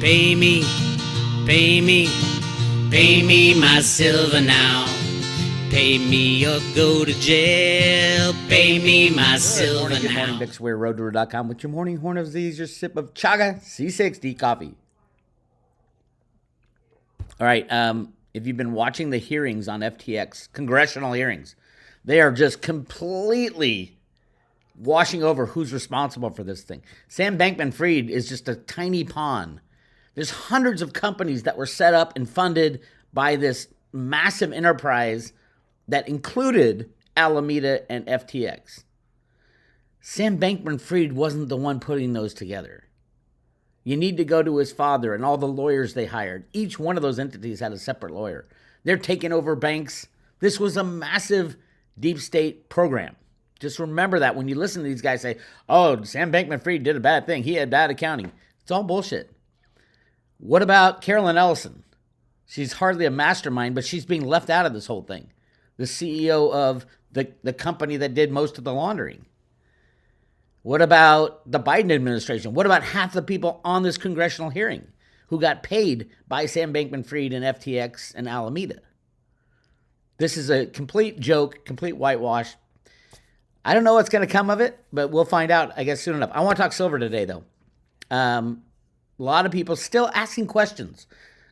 Pay me, pay me, pay me my silver now. Pay me or go to jail. Pay me my silver now. Good morning, Bix Weir, roadtour.com with your morning horn of Z's, your sip of Chaga C60 coffee. All right, if you've been watching the hearings on FTX, congressional hearings, they are just completely washing over who's responsible for this thing. Sam Bankman-Fried is just a tiny pawn. There's hundreds of companies that were set up and funded by this massive enterprise that included Alameda and FTX. Sam Bankman-Fried wasn't the one putting those together. You need to go to his father and all the lawyers they hired. Each one of those entities had a separate lawyer. They're taking over banks. This was a massive deep state program. Just remember that when you listen to these guys say, oh, Sam Bankman-Fried did a bad thing. He had bad accounting. It's all bullshit. What about Carolyn Ellison? She's hardly a mastermind, but she's being left out of this whole thing. The CEO of the company that did most of the laundering. What about the Biden administration? What about half the people on this congressional hearing who got paid by Sam Bankman-Fried and FTX and Alameda? This is a complete joke, complete whitewash. I don't know what's going to come of it, but we'll find out, I guess, soon enough. I want to talk silver today, though. A lot of people still asking questions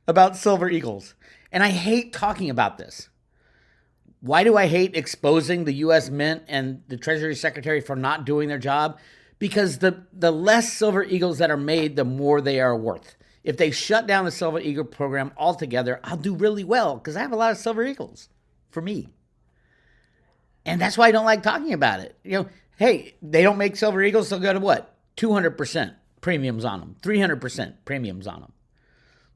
about Silver Eagles, and I hate talking about this. Why do I hate exposing the U.S. Mint and the Treasury Secretary for not doing their job? Because the less Silver Eagles that are made, the more they are worth. If they shut down the Silver Eagle program altogether, I'll do really well because I have a lot of Silver Eagles for me. And that's why I don't like talking about it. You know, hey, they don't make Silver Eagles, they'll go to what? 200% premiums on them, 300% premiums on them.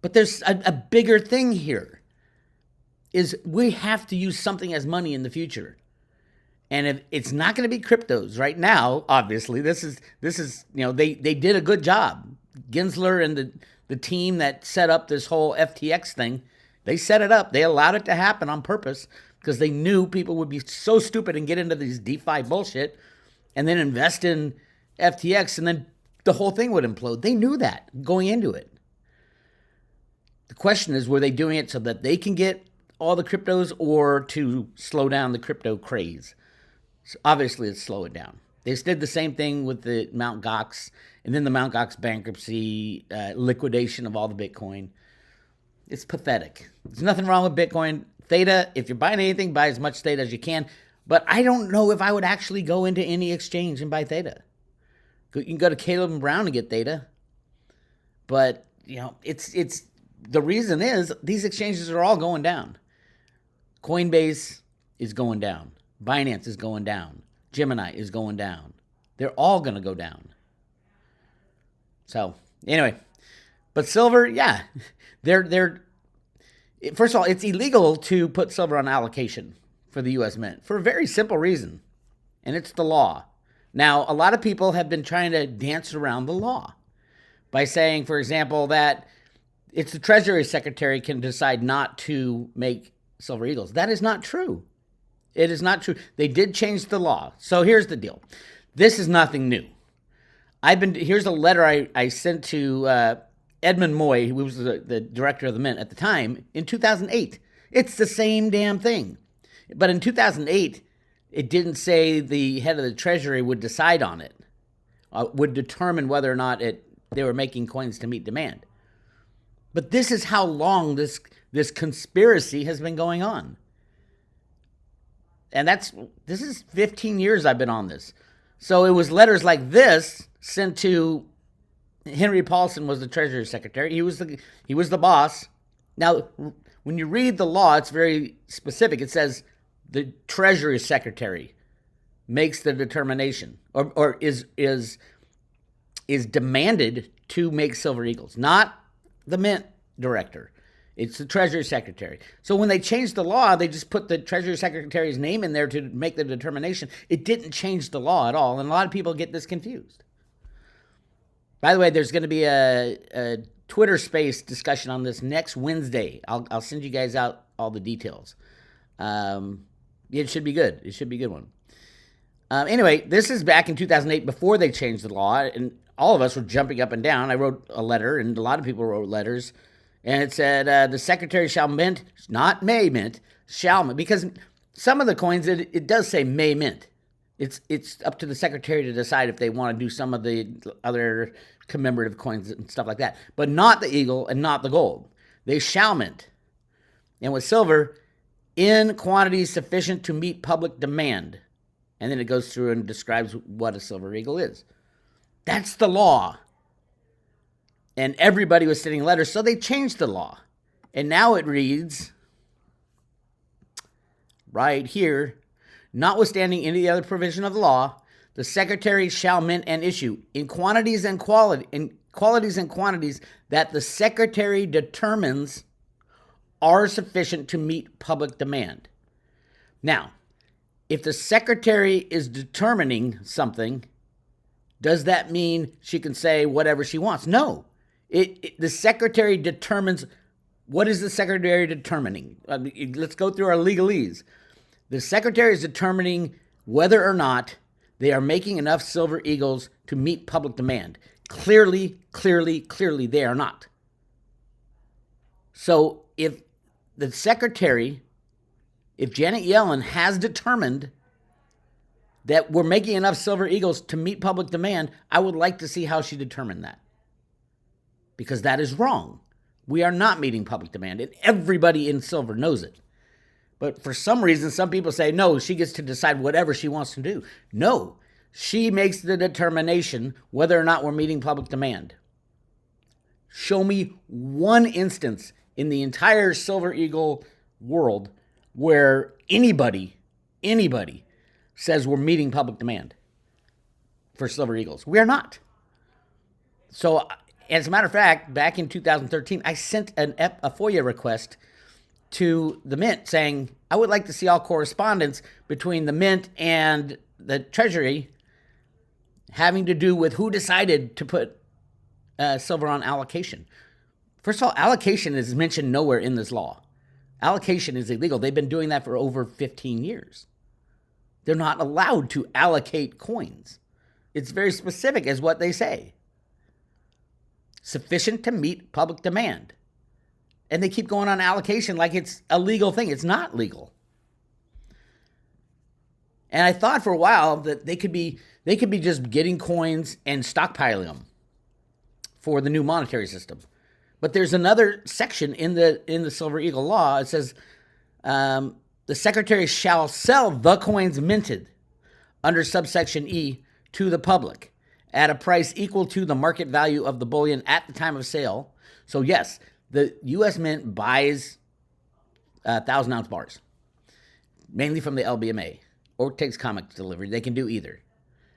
But there's a bigger thing here. Is we have to use something as money in the future. And if it's not going to be cryptos right now, obviously, this is they did a good job. Gensler and the team that set up this whole FTX thing, they set it up. They allowed it to happen on purpose because they knew people would be so stupid and get into these DeFi bullshit and then invest in FTX and then the whole thing would implode. They knew that going into it. The question is, were they doing it so that they can get all the cryptos or to slow down the crypto craze? So obviously, it's slow it down. They did the same thing with the Mt. Gox and then the Mt. Gox bankruptcy, liquidation of all the Bitcoin. It's pathetic. There's nothing wrong with Bitcoin. Theta, if you're buying anything, buy as much Theta as you can. But I don't know if I would actually go into any exchange and buy Theta. You can go to Caleb and Brown and get Theta. But, it's the reason is these exchanges are all going down. Coinbase is going down. Binance is going down. Gemini is going down. They're all going to go down. So, anyway. But silver, yeah. First of all, it's illegal to put silver on allocation for the U.S. Mint for a very simple reason, and it's the law. Now, a lot of people have been trying to dance around the law by saying, for example, that it's the Treasury Secretary can decide not to make Silver Eagles. That is not true. It is not true. They did change the law. So here's the deal. This is nothing new. Here's a letter I sent to Edmund Moy, who was the director of the Mint at the time, in 2008. It's the same damn thing. But in 2008, it didn't say the head of the Treasury would decide on it, would determine whether or not they were making coins to meet demand. But this is how long this conspiracy has been going on. And this is 15 years I've been on this. So it was letters like this sent to Henry Paulson was the Treasury Secretary. He was the boss. Now, when you read the law, it's very specific. It says the Treasury Secretary makes the determination or is demanded to make Silver Eagles, not the Mint director. It's the Treasury Secretary. So when they changed the law, they just put the Treasury Secretary's name in there to make the determination. It didn't change the law at all, and a lot of people get this confused. By the way, there's going to be a Twitter Space discussion on this next Wednesday. I'll send you guys out all the details. It should be good. It should be a good one. Anyway, this is back in 2008 before they changed the law, and all of us were jumping up and down. I wrote a letter, and a lot of people wrote letters, and it said, the secretary shall mint, not may mint, shall mint, because some of the coins, it does say may mint. It's up to the secretary to decide if they want to do some of the other commemorative coins and stuff like that, but not the eagle and not the gold. They shall mint. And with silver, in quantities sufficient to meet public demand. And then it goes through and describes what a silver eagle is. That's the law. And everybody was sending letters, so they changed the law. And now it reads, right here, notwithstanding any other provision of the law, the secretary shall mint and issue in quantities and quantities that the secretary determines are sufficient to meet public demand. Now, if the secretary is determining something, does that mean she can say whatever she wants? No. The secretary determines. What is the secretary determining? Let's go through our legalese. The secretary is determining whether or not they are making enough silver eagles to meet public demand. Clearly, they are not. So if the secretary, if Janet Yellen has determined that we're making enough silver eagles to meet public demand, I would like to see how she determined that. Because that is wrong. We are not meeting public demand, and everybody in silver knows it. But for some reason, some people say, no, she gets to decide whatever she wants to do. No, she makes the determination whether or not we're meeting public demand. Show me one instance in the entire Silver Eagle world where anybody says we're meeting public demand for Silver Eagles. We are not. So, as a matter of fact, back in 2013, I sent a FOIA request to the Mint saying, I would like to see all correspondence between the Mint and the Treasury having to do with who decided to put silver on allocation. First of all, allocation is mentioned nowhere in this law. Allocation is illegal. They've been doing that for over 15 years. They're not allowed to allocate coins. It's very specific as what they say. Sufficient to meet public demand. And they keep going on allocation like it's a legal thing. It's not legal. And I thought for a while that they could be just getting coins and stockpiling them for the new monetary system. But there's another section in the Silver Eagle law. It says the secretary shall sell the coins minted under subsection E to the public at a price equal to the market value of the bullion at the time of sale. So yes, the U.S. Mint buys 1,000-ounce bars, mainly from the LBMA, or takes comic delivery. They can do either.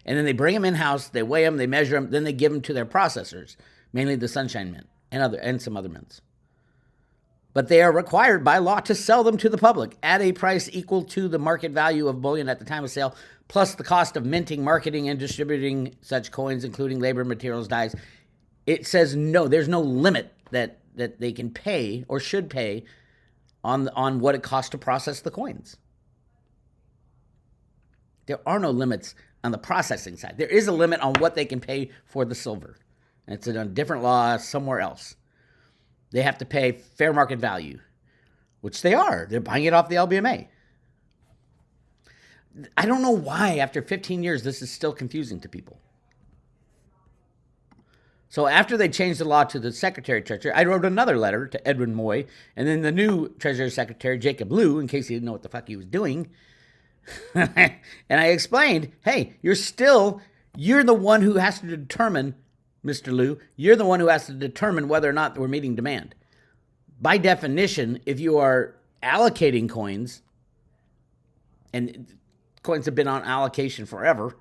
And then they bring them in-house, they weigh them, they measure them, then they give them to their processors, mainly the Sunshine Mint and some other mints. But they are required by law to sell them to the public at a price equal to the market value of bullion at the time of sale, plus the cost of minting, marketing, and distributing such coins, including labor, materials, dyes. It says no, there's no limit that they can pay or should pay on what it costs to process the coins. There are no limits on the processing side. There is a limit on what they can pay for the silver. And it's in a different law somewhere else. They have to pay fair market value, which they are. They're buying it off the LBMA. I don't know why, after 15 years, this is still confusing to people. So after they changed the law to the Secretary of Treasury, I wrote another letter to Edwin Moy, and then the new Treasury Secretary, Jacob Lew, in case he didn't know what the fuck he was doing. And I explained, hey, you're the one who has to determine, Mr. Lew, you're the one who has to determine whether or not we're meeting demand. By definition, if you are allocating coins, and coins have been on allocation forever,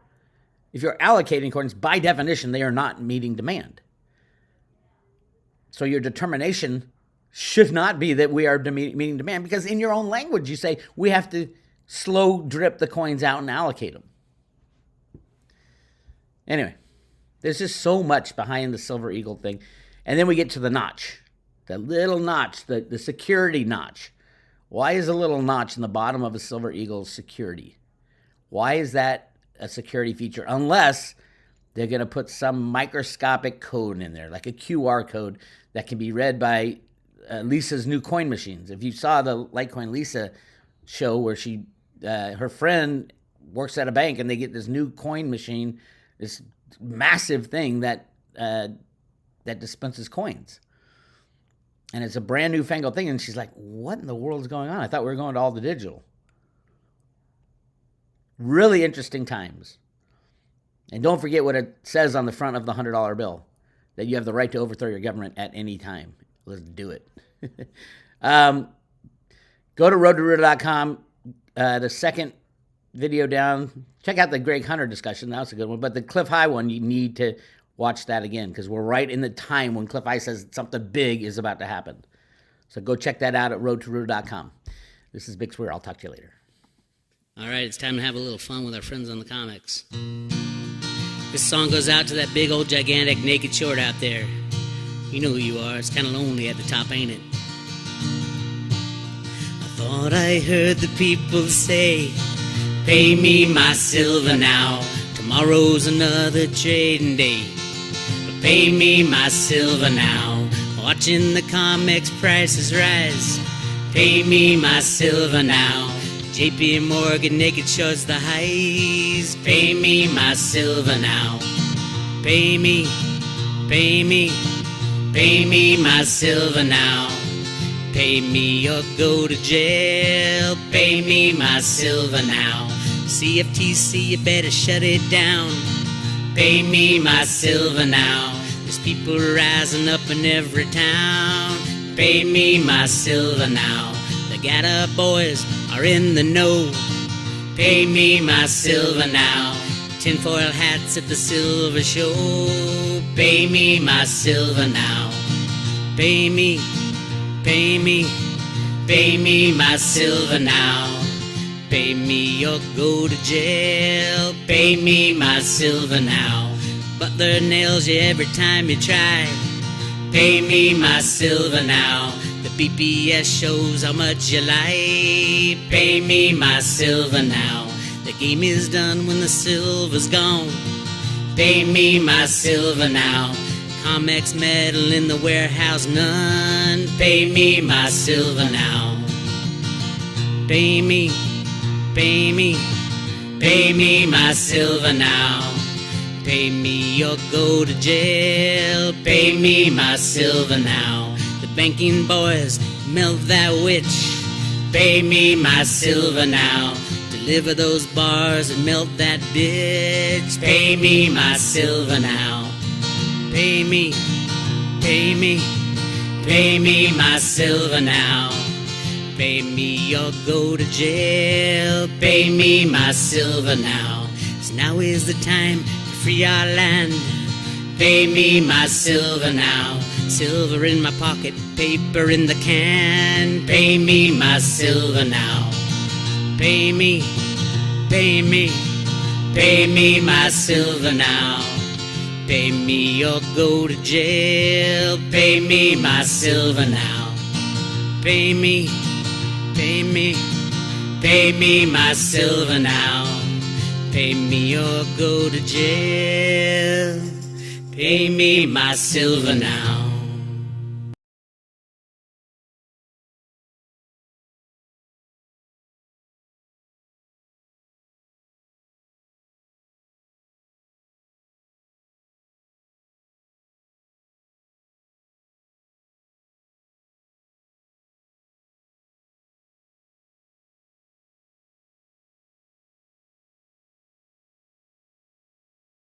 if you're allocating coins, by definition, they are not meeting demand. So your determination should not be that we are meeting demand, because in your own language, you say we have to slow drip the coins out and allocate them. Anyway, there's just so much behind the Silver Eagle thing. And then we get to the notch, the little notch, the security notch. Why is a little notch in the bottom of a Silver Eagle security? Why is that a security feature? Unless they're going to put some microscopic code in there, like a QR code that can be read by Lisa's new coin machines. If you saw the Litecoin Lisa show where her friend works at a bank and they get this new coin machine, this massive thing that dispenses coins. And it's a brand new fangled thing. And she's like, what in the world is going on? I thought we were going to all the digital. Really interesting times. And don't forget what it says on the front of the $100 bill, that you have the right to overthrow your government at any time. Let's do it. Go to roadtoruta.com. The second video down, check out the Greg Hunter discussion. That was a good one. But the Cliff High one, you need to watch that again, because we're right in the time when Cliff High says something big is about to happen. So go check that out at roadtoruta.com. This is Bix Weir. I'll talk to you later. All right, it's time to have a little fun with our friends on the comics. This song goes out to that big old gigantic naked short out there. You know who you are. It's kind of lonely at the top, ain't it? I thought I heard the people say, pay me my silver now. Tomorrow's another trading day. But pay me my silver now. Watching the comics prices rise. Pay me my silver now. JP Morgan naked shorts the highs. Pay me my silver now. Pay me, pay me, pay me my silver now. Pay me or go to jail. Pay me my silver now. CFTC, you better shut it down. Pay me my silver now. There's people rising up in every town. Pay me my silver now. The Gatta boys are in the know. Pay me my silver now. Tinfoil hats at the silver show. Pay me my silver now. Pay me, pay me, pay me my silver now. Pay me or go to jail. Pay me my silver now. Butler nails you every time you try. Pay me my silver now. The BPS shows how much you lie. Pay me my silver now. The game is done when the silver's gone. Pay me my silver now. Comex metal in the warehouse, none. Pay me my silver now. Pay me, pay me, pay me my silver now. Pay me or go to jail. Pay me my silver now. The banking boys melt that witch. Pay me my silver now. Deliver those bars and melt that bitch. Pay me my silver now. Pay me, pay me, pay me my silver now. Pay me or go to jail. Pay me my silver now. 'Cause now is the time to free our land. Pay me my silver now. Silver in my pocket, paper in the can. Pay me my silver now. Pay me, pay me, pay me my silver now. Pay me or go to jail. Pay me my silver now. Pay me, pay me, pay me my silver now. Pay me or go to jail. Pay me my silver now.